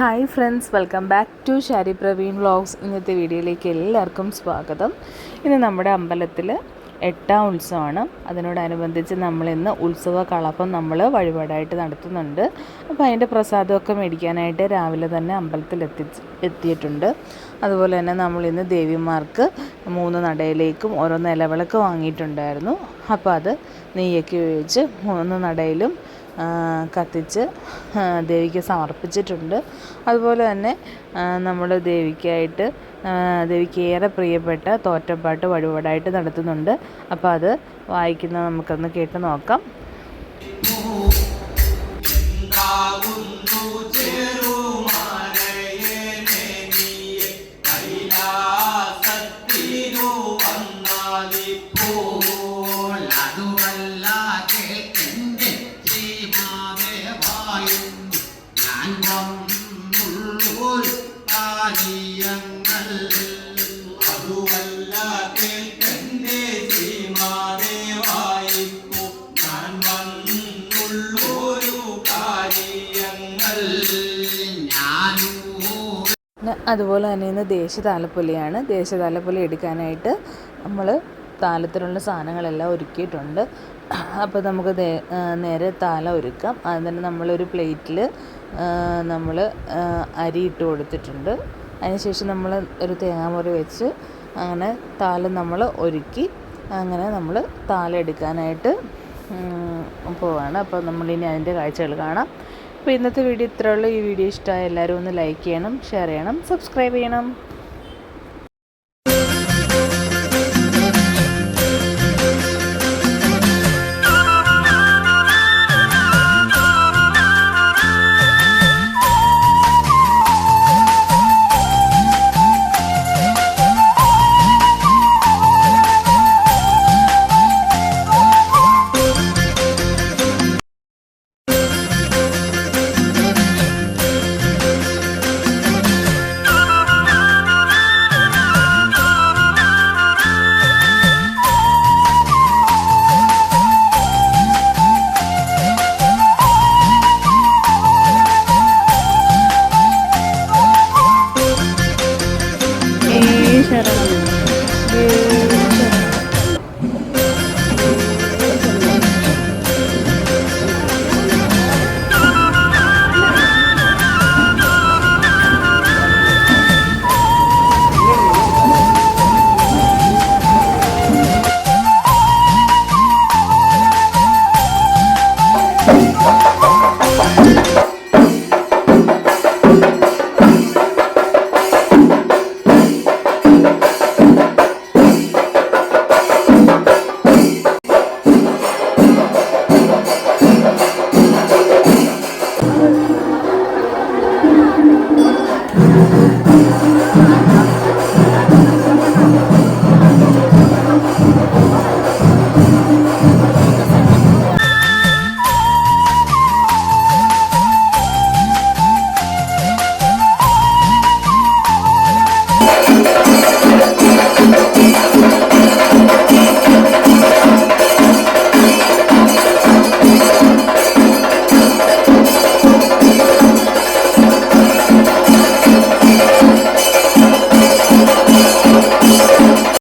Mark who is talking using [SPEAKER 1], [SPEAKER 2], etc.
[SPEAKER 1] Hi friends, welcome back to Shari Praveen vlogs. ഇന്നത്തെ വീഡിയോയിലേക്ക് എല്ലാവർക്കും സ്വാഗതം. ഇന്ന് നമ്മുടെ അമ്പലത്തിൽ 8ാം ഉത്സവമാണ്. അതിനോടനുബന്ധിച്ച് നമ്മളിന്ന് ഉത്സവ കളപ്പം നമ്മൾ വഴിപാടായിട്ട് നടത്തുന്നുണ്ട്. അപ്പോൾ അതിൻ്റെ പ്രസാദമൊക്കെ മേടിക്കാനായിട്ട് രാവിലെ തന്നെ അമ്പലത്തിൽ എത്തിയിട്ടുണ്ട്. അതുപോലെ തന്നെ നമ്മളിന്ന് ദേവിമാർക്ക് 3 നടയിലേക്കും ഓരോ നിലവിളക്ക് വാങ്ങിയിട്ടുണ്ടായിരുന്നു. അപ്പോൾ അത് നെയ്യൊക്കെ ഉപയോഗിച്ച് 3 നടയിലും കത്തിച്ച് ദേവിക്ക് സമർപ്പിച്ചിട്ടുണ്ട്. അതുപോലെ തന്നെ നമ്മൾ ദേവിക്ക് ഏറെ പ്രിയപ്പെട്ട തോറ്റപ്പാട്ട് വഴിപാടായിട്ട് നടത്തുന്നുണ്ട്. അപ്പോൾ അത് വായിക്കുന്നത് നമുക്കൊന്ന് കേട്ട് നോക്കാം. അതുപോലെ തന്നെ ഇന്ന് ദേശതാലപ്പൊലിയാണ്. ദേശതാലപ്പൊലി എടുക്കാനായിട്ട് നമ്മൾ താലത്തിലുള്ള സാധനങ്ങളെല്ലാം ഒരുക്കിയിട്ടുണ്ട്. അപ്പോൾ നമുക്ക് നേരെ താല ഒരുക്കാം. അതിന് നമ്മളൊരു പ്ലേറ്റിൽ നമ്മൾ അരി ഇട്ട് കൊടുത്തിട്ടുണ്ട്. അതിനുശേഷം നമ്മൾ ഒരു തേങ്ങാമുറി വെച്ച് അങ്ങനെ താലം നമ്മൾ ഒരുക്കി അങ്ങനെ നമ്മൾ താലം എടുക്കാനായിട്ട് പോവാണ്. അപ്പോൾ നമ്മളിനി അതിൻ്റെ കാഴ്ചകൾ കാണാം. അപ്പോൾ ഇന്നത്തെ വീഡിയോ ഇത്രയേ ഉള്ളൂ. ഈ വീഡിയോ ഇഷ്ടമായ എല്ലാവരും ഒന്ന് ലൈക്ക് ചെയ്യണം, ഷെയർ ചെയ്യണം, സബ്സ്ക്രൈബ് ചെയ്യണം. ശരണം.